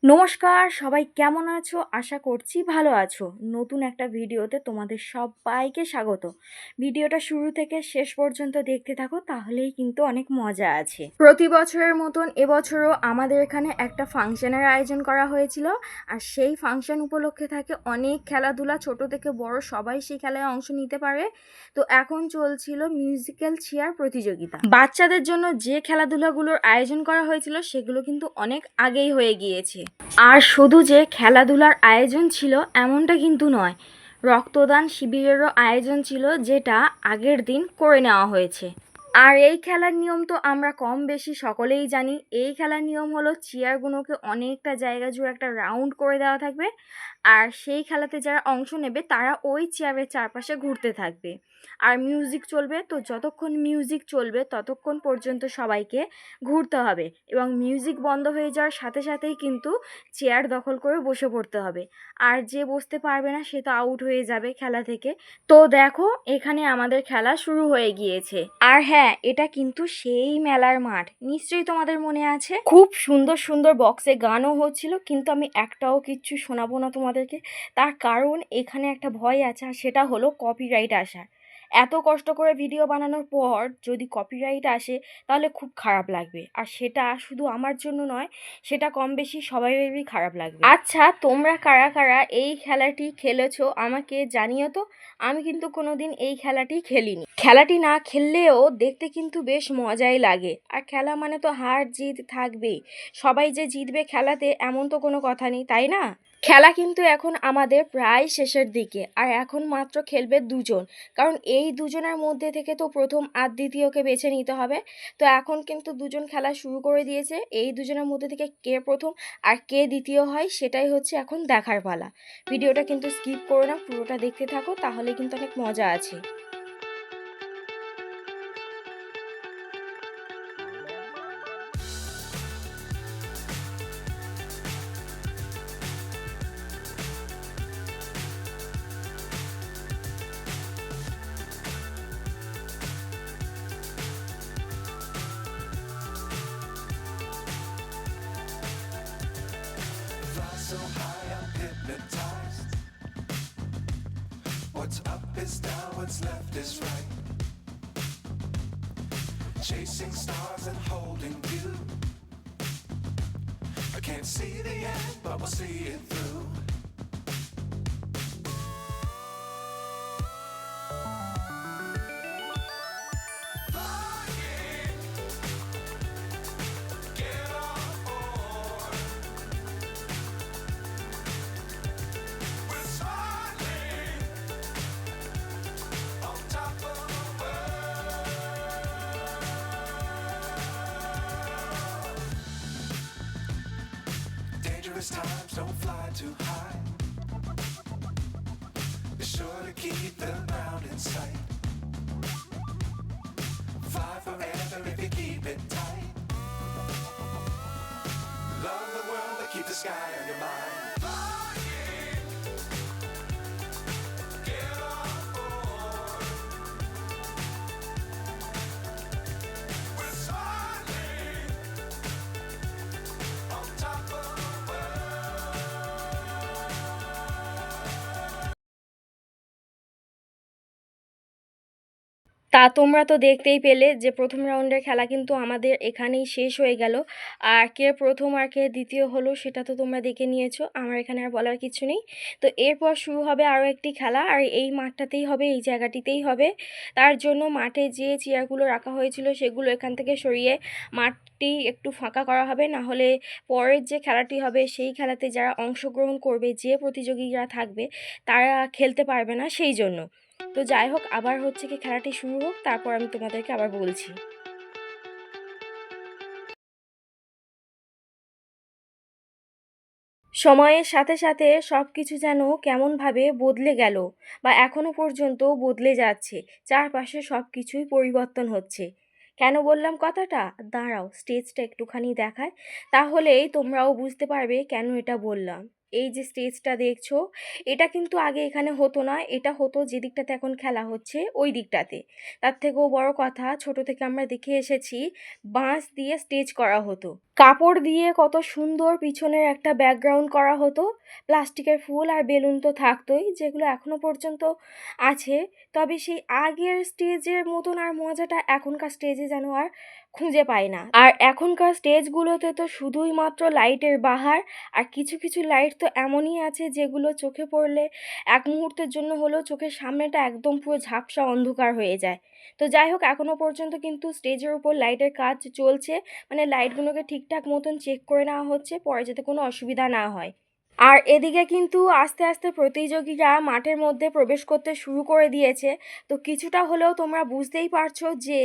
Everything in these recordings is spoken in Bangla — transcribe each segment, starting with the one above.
নমস্কার, সবাই কেমন আছো? আশা করছি ভালো আছো। নতুন একটা ভিডিওতে তোমাদের সবাইকে স্বাগত। ভিডিওটা শুরু থেকে শেষ পর্যন্ত দেখতে থাকো, তাহলেই কিন্তু অনেক মজা আছে। প্রতি বছরের মতন এবছরও আমাদের এখানে একটা ফাংশনের আয়োজন করা হয়েছিল। আর সেই ফাংশন উপলক্ষে থাকে অনেক খেলাধুলা, ছোট থেকে বড় সবাই সেই খেলায় অংশ নিতে পারে। তো এখন চলছিল মিউজিক্যাল চেয়ার প্রতিযোগিতা। বাচ্চাদের জন্য যে খেলাধুলাগুলোর আয়োজন করা হয়েছিল সেগুলো কিন্তু অনেক আগেই হয়ে গিয়েছে। আর শুধু যে খেলাধুলার আয়োজন ছিল এমনটা কিন্তু নয়, রক্তদান শিবিরেরও আয়োজন ছিল, যেটা আগের দিন করে নেওয়া হয়েছে। আর এই খেলার নিয়ম তো আমরা কম বেশি সকলেই জানি। এই খেলার নিয়ম হলো চেয়ারগুলোকে অনেকটা জায়গা জুড়ে একটা রাউন্ড করে দেওয়া থাকবে, আর সেই খেলাতে যারা অংশ নেবে তারা ওই চেয়ারের চারপাশে ঘুরতে থাকবে। আর মিউজিক চলবে, তো যতক্ষণ মিউজিক চলবে ততক্ষণ পর্যন্ত সবাইকে ঘুরতে হবে, এবং মিউজিক বন্ধ হয়ে যাওয়ার সাথে সাথেই কিন্তু চেয়ার দখল করে বসে পড়তে হবে। আর যে বসতে পারবে না সে তো আউট হয়ে যাবে খেলা থেকে। তো দেখো, এখানে আমাদের খেলা শুরু হয়ে গিয়েছে। আর হ্যাঁ, এটা কিন্তু সেই মেলার মাঠ, নিশ্চয়ই তোমাদের মনে আছে। খুব সুন্দর সুন্দর বক্সে গানও হচ্ছিল, কিন্তু আমি একটাও কিচ্ছু শোনাবো না তোমাদেরকে। তার কারণ এখানে একটা ভয় আছে, আর সেটা হলো কপিরাইট আসার। এত কষ্ট করে ভিডিও বানানোর পর যদি কপিরাইট আসে তাহলে খুব খারাপ লাগবে, আর সেটা শুধু আমার জন্য নয়, সেটা কম বেশি সবাইয়েরই খারাপ লাগবে। আচ্ছা, তোমরা কারা কারা এই খেলাটি খেলেছো আমাকে জানিও তো। আমি কিন্তু কোনোদিন এই খেলাটি খেলিনি। খেলাটি না খেললেও দেখতে কিন্তু বেশ মজাই লাগে। আর খেলা মানে তো হার জিত থাকবেই। সবাই যে জিতবে খেলাতে এমন তো কোনো কথা নেই, তাই না? খেলা কিন্তু এখন আমাদের প্রায় শেষের দিকে, আর এখন মাত্র খেলবে দুজন। কারণ এই দুজনের মধ্যে থেকে তো প্রথম আর দ্বিতীয়কে বেছে নিতে হবে। তো এখন কিন্তু দুজন খেলা শুরু করে দিয়েছে। এই দুজনের মধ্যে থেকে কে প্রথম আর কে দ্বিতীয় হয় সেটাই হচ্ছে এখন দেখার পালা। ভিডিওটা কিন্তু স্কিপ করো না, পুরোটা দেখতে থাকো, তাহলে কিন্তু অনেক মজা আছে। So high, I'm hypnotized. What's up is down, what's left is right. Chasing stars and holding you. I can't see the end, but we'll see it through. Dangerous times, don't fly too high. Be sure to keep the ground in sight. Fly forever if you keep it tight. Love the world, but keep the sky on your mind. তা তোমরা তো দেখতেই পেলে যে প্রথম রাউন্ডের খেলা কিন্তু আমাদের এখানেই শেষ হয়ে গেল। আর কে প্রথম আর কে দ্বিতীয় হলো সেটা তো তোমরা দেখে নিয়েছো, আমার এখানে আর বলার কিছু নেই। তো এরপর শুরু হবে আরও একটি খেলা, আর এই মাঠটাতেই হবে, এই জায়গাটিতেই হবে। তার জন্য মাঠে যে চেয়ারগুলো রাখা হয়েছিল সেগুলো এখান থেকে সরিয়ে মাঠটি একটু ফাঁকা করা হবে, না হলে পরের যে খেলাটি হবে সেই খেলাতে যারা অংশগ্রহণ করবে, যে প্রতিযোগীরা থাকবে, তারা খেলতে পারবে না সেই জন্য। তো যাই হোক, আবার হচ্ছে কি খেলাটি শুরু হোক, তারপর আমি তোমাদেরকে আবার বলছি। সময়ের সাথে সাথে সব কিছু যেন কেমনভাবে বদলে গেল, বা এখনো পর্যন্ত বদলে যাচ্ছে। চারপাশে সব কিছুই পরিবর্তন হচ্ছে। কেন বললাম কথাটা? দাঁড়াও, স্টেজটা একটুখানি দেখায়, তাহলেই তোমরাও বুঝতে পারবে কেন এটা বললাম। এই যে স্টেজটা দেখছো, এটা কিন্তু আগে এখানে হতো না। এটা হতো যে দিকটাতে এখন খেলা হচ্ছে ওই দিকটাতে। তার থেকেও বড় কথা, ছোট থেকে আমরা দেখে এসেছি বাঁশ দিয়ে স্টেজ করা হতো, কাপড় দিয়ে কত সুন্দর পিছনের একটা ব্যাকগ্রাউন্ড করা হতো। প্লাস্টিকের ফুল আর বেলুন তো থাকতোই, যেগুলো এখনো পর্যন্ত আছে। তবে সেই আগের স্টেজের মতন আর মজাটা এখনকার স্টেজে যেন আর খুঁজে পাই না। আর এখনকার স্টেজগুলোতে তো শুধুই মাত্র লাইটের বাহার। আর কিছু কিছু লাইট তো এমনই আছে যেগুলো চোখে পড়লে এক মুহূর্তের জন্য হলেও চোখের সামনেটা একদম পুরো ঝাপসা অন্ধকার হয়ে যায়। তো যাই হোক, এখনো পর্যন্ত কিন্তু স্টেজের উপর লাইটের কাজ চলছে, মানে লাইটগুলোকে ঠিকঠাক মতন চেক করে নেওয়া হচ্ছে, পরে যাতে কোনো অসুবিধা না হয়। আর এদিকে কিন্তু আস্তে আস্তে প্রতিযোগীরা মাঠের মধ্যে প্রবেশ করতে শুরু করে দিয়েছে। তো কিছুটা হলেও তোমরা বুঝতেই পারছো যে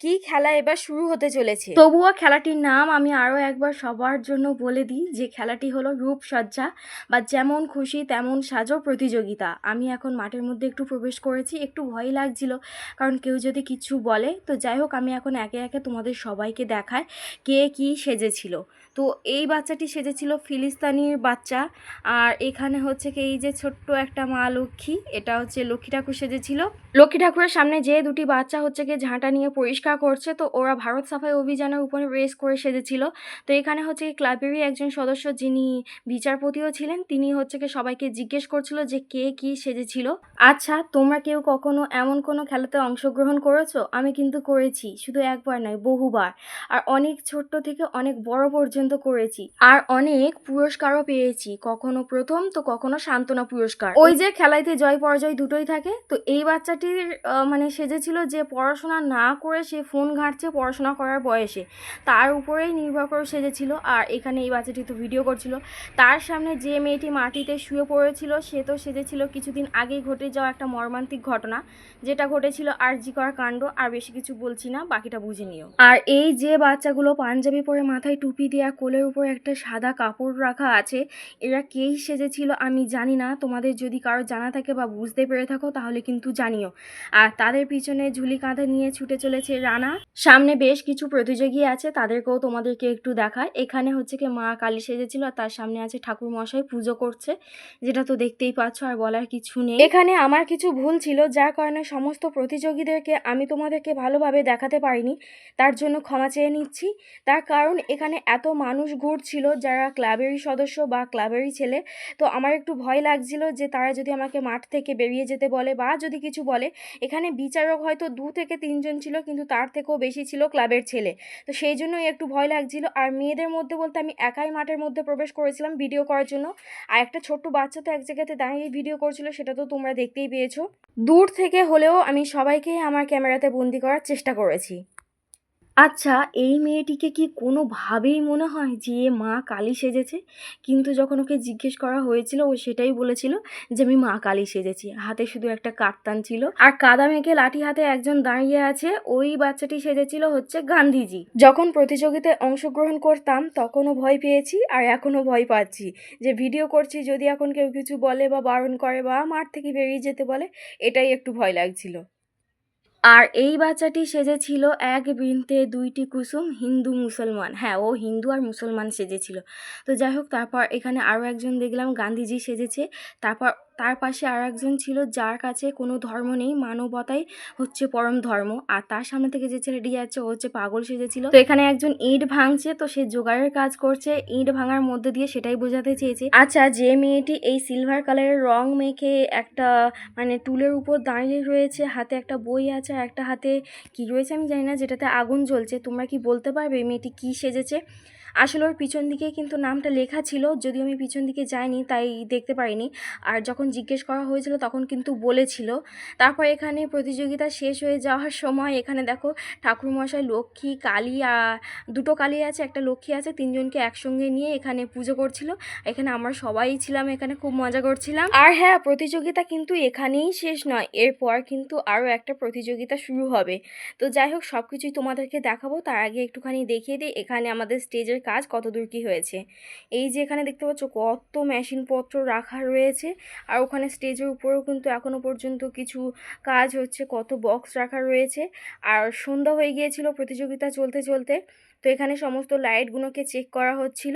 কি খেলা এবার শুরু হতে চলেছে। তবুও খেলাটির নাম আমি আরও একবার সবার জন্য বলে দিই, যে খেলাটি হলো রূপসজ্জা বা যেমন খুশি তেমন সাজো প্রতিযোগিতা। আমি এখন মাঠের মধ্যে একটু প্রবেশ করেছি, একটু ভয় লাগছিল কারণ কেউ যদি কিছু বলে। তো যাই হোক, আমি এখন একে একে তোমাদের সবাইকে দেখাই কে কি সেজেছিল। তো এই বাচ্চাটি সেজেছিল ফিলিস্তিনির বাচ্চা। আর এখানে হচ্ছে কি এই যে ছোট্ট একটা মা লক্ষ্মী, এটা হচ্ছে লক্ষ্মী ঠাকুর সেজেছিল। লক্ষ্মী ঠাকুরের সামনে যে দুটি বাচ্চা হচ্ছে কি ঝাঁটা নিয়ে পরিষ্কার করছে, তো ওরা ভারত সাফাই অভিযানের উপরে রেস করে সেজেছিল। তো এখানে হচ্ছে কি ক্লাবেরই একজন সদস্য, যিনি বিচারপতিও ছিলেন, তিনি হচ্ছে কি সবাইকে জিজ্ঞেস করছিল যে কে কি সেজেছিল। আচ্ছা, তোমরা কেউ কখনো এমন কোনো খেলাতে অংশগ্রহণ করেছো? আমি কিন্তু করেছি, শুধু একবার নয়, বহুবার। আর অনেক ছোট্ট থেকে অনেক বড় পর্যন্ত করেছি, আর অনেক পুরস্কারও পেয়েছি, কখনো প্রথম তো কখনো সান্ত্বনা পুরস্কার। ওই যে খেলাইতে জয় পরাজয় দুটোই থাকে। তো এই বাচ্চাটির মানে সেজেছিল যে পড়াশোনা না করে সে ফোন ঘাঁটছে পড়াশোনা করার বয়সে, তার উপরেই নির্ভর করে সেজেছিল। আর এখানে এই বাচ্চাটি তো ভিডিও করছিল। তার সামনে যে মেয়েটি মাটিতে শুয়ে পড়েছিল সে তো সেজেছিল কিছুদিন আগেই ঘটে যাওয়া একটা মর্মান্তিক ঘটনা, যেটা ঘটেছিল আরজি কর কাণ্ড। আর বেশি কিছু বলছি না, বাকিটা বুঝে নিও। আর এই যে বাচ্চাগুলো পাঞ্জাবি পরে মাথায় টুপি দেওয়া, কোলের উপর একটা সাদা কাপড় রাখা আছে, এরা কেই সেজেছিল আমি জানি না। তোমাদের যদি কারো জানা থাকে বা বুঝতে পেরে থাকো তাহলে কিন্তু জানিও। আর তাদের পিছনে ঝুলি কাঁধে নিয়ে ছুটে চলেছে রানা। সামনে বেশ কিছু প্রতিযোগী আছে, তাদেরকেও তোমাদেরকে একটু দেখায়। এখানে হচ্ছে কি মা কালী সেজেছিল, আর তার সামনে আছে ঠাকুর মশাই পুজো করছে, যেটা তো দেখতেই পাচ্ছ, আর বলার কিছু নেই। এখানে আমার কিছু ভুল ছিল, যার কারণে সমস্ত প্রতিযোগীদেরকে আমি তোমাদেরকে ভালোভাবে দেখাতে পারিনি, তার জন্য ক্ষমা চেয়ে নিচ্ছি। তার কারণ এখানে এত মানুষ ঘুরছিল যারা ক্লাবেরই সদস্য বা ক্লাবেরই ছেলে। তো আমার একটু ভয় লাগছিল যে তারা যদি আমাকে মাঠ থেকে বেরিয়ে যেতে বলে বা যদি কিছু বলে। এখানে বিচারক হয়তো 2 থেকে 3 জন ছিল, কিন্তু তার থেকেও বেশি ছিল ক্লাবের ছেলে। তো সেই জন্যই একটু ভয় লাগছিল। আর মেয়েদের মধ্যে বলতে আমি একাই মাঠের মধ্যে প্রবেশ করেছিলাম ভিডিও করার জন্য। আর একটা ছোট্ট বাচ্চা তো এক জায়গাতে দাঁড়িয়ে ভিডিও করছিল, সেটা তো তোমরা দেখতেই পেয়েছো। দূর থেকে হলেও আমি সবাইকে আমার ক্যামেরাতে বন্দি করার চেষ্টা করেছি। আচ্ছা, এই মেয়েটিকে কি কোনোভাবেই মনে হয় যে এ মা কালী সেজেছে? কিন্তু যখন ওকে জিজ্ঞেস করা হয়েছিল ও সেটাই বলেছিল যে আমি মা কালী সেজেছি। হাতে শুধু একটা কাপ্তান ছিল আর কাদা মেখে লাঠি হাতে একজন দাঁড়িয়ে আছে, ওই বাচ্চাটি সেজেছিল হচ্ছে গান্ধীজি। যখন প্রতিযোগিতায় অংশগ্রহণ করতাম তখনও ভয় পেয়েছি আর এখনও ভয় পাচ্ছি, যে ভিডিও করছি যদি এখন কেউ কিছু বলে বা বারণ করে বা মাঠ থেকে বেরিয়ে যেতে বলে, এটাই একটু ভয় লাগছিল। আর এই বাচ্চাটি সেজেছিল এক বৃন্তে দুইটি কুসুম, হিন্দু মুসলমান। হ্যাঁ, ও হিন্দু আর মুসলমান সেজেছিল। তো যাই হোক, তারপর এখানে আরও একজন দেখলাম গান্ধীজি সেজেছে। তারপর তার পাশে আর একজন ছিল যার কাছে কোনো ধর্ম নেই, মানবতাই হচ্ছে পরম ধর্ম। আর তার সামনে থেকে যে ছেলেটি যাচ্ছে ও হচ্ছে পাগল সেজেছিল। তো এখানে একজন ইট ভাঙছে, তো সে জোগাড়ের কাজ করছে ইট ভাঙার মধ্যে দিয়ে, সেটাই বোঝাতে চেয়েছে। আচ্ছা, যে মেয়েটি এই সিলভার কালারের রং মেখে একটা মানে টুলের উপর দাঁড়িয়ে রয়েছে, হাতে একটা বই আছে আর একটা হাতে কি রয়েছে আমি জানি না, যেটাতে আগুন জ্বলছে, তোমরা কি বলতে পারবে মেয়েটি কি সেজেছে? আসলে ওর পিছন দিকে কিন্তু নামটা লেখা ছিল, যদিও আমি পিছন দিকে যাইনি তাই দেখতে পারিনি। আর যখন জিজ্ঞেস করা হয়েছিল তখন কিন্তু বলেছিল। তারপর এখানে প্রতিযোগিতা শেষ হয়ে যাওয়ার সময় এখানে দেখো ঠাকুরমশাই লক্ষ্মী কালী, দুটো কালী আছে একটা লক্ষ্মী আছে, তিনজনকে একসঙ্গে নিয়ে এখানে পুজো করছিল। এখানে আমরা সবাই ছিলাম, এখানে খুব মজা করছিলাম। আর হ্যাঁ, প্রতিযোগিতা কিন্তু এখানেই শেষ নয়, এরপর কিন্তু আরও একটা প্রতিযোগিতা শুরু হবে। তো যাই হোক, সব কিছুই তোমাদেরকে দেখাবো, তার আগে একটুখানি দেখিয়ে দিই এখানে আমাদের স্টেজের কাজ কত দূর কী হয়েছে। এই যে এখানে দেখতে পাচ্ছ কত মেশিনপত্র রাখা রয়েছে, আর ওখানে স্টেজের উপরেও কিন্তু এখনও পর্যন্ত কিছু কাজ হচ্ছে, কত বক্স রাখা রয়েছে। আর সন্ধ্যা হয়ে গিয়েছিল প্রতিযোগিতা চলতে চলতে। তো এখানে সমস্ত লাইটগুলোকে চেক করা হচ্ছিল।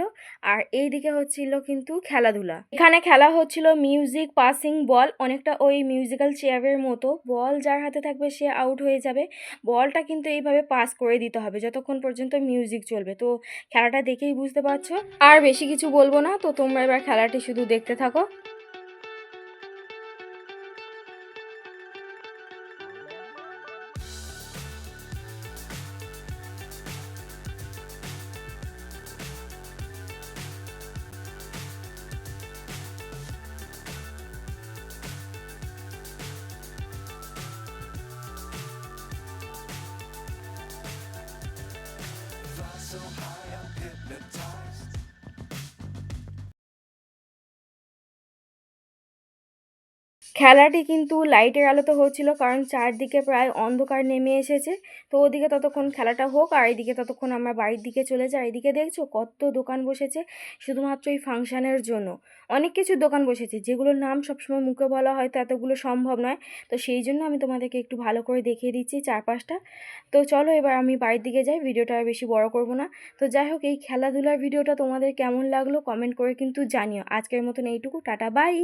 আর এইদিকে হচ্ছিল কিন্তু খেলাধুলা। এখানে খেলা হচ্ছিল মিউজিক পাসিং বল, অনেকটা ওই মিউজিক্যাল চেয়ারের মতো। বল যার হাতে থাকবে সে আউট হয়ে যাবে। বলটা কিন্তু এইভাবে পাস করে দিতে হবে যতক্ষণ পর্যন্ত মিউজিক চলবে। তো খেলাটা দেখেই বুঝতে পারছো। আর বেশি কিছু বলবো না, তো তোমরা এবার খেলাটি শুধু দেখতে থাকো। Fly so high, I'm hypnotized. খেলাটি কিন্তু লাইটের আলোতে হচ্ছিল, কারণ চারদিকে প্রায় অন্ধকার নেমে এসেছে। তো ওদিকে ততক্ষণ খেলাটা হোক, আর এদিকে ততক্ষণ আমরা বাড়ির দিকে চলে যাই। এদিকে দেখছো কত দোকান বসেছে শুধুমাত্র এই ফাংশানের জন্য। অনেক কিছু দোকান বসেছে যেগুলোর নাম সবসময় মুখে বলা হয়তো এতগুলো সম্ভব নয়। তো সেই জন্য আমি তোমাদেরকে একটু ভালো করে দেখিয়ে দিচ্ছি চারপাশটা। তো চলো এবার আমি বাড়ির দিকে যাই, ভিডিওটা আর বেশি বড় করব না। তো যাই হোক, এই খেলাধুলার ভিডিওটা তোমাদের কেমন লাগলো কমেন্ট করে কিন্তু জানিও। আজকের মতন এইটুকু, টাটা বাই।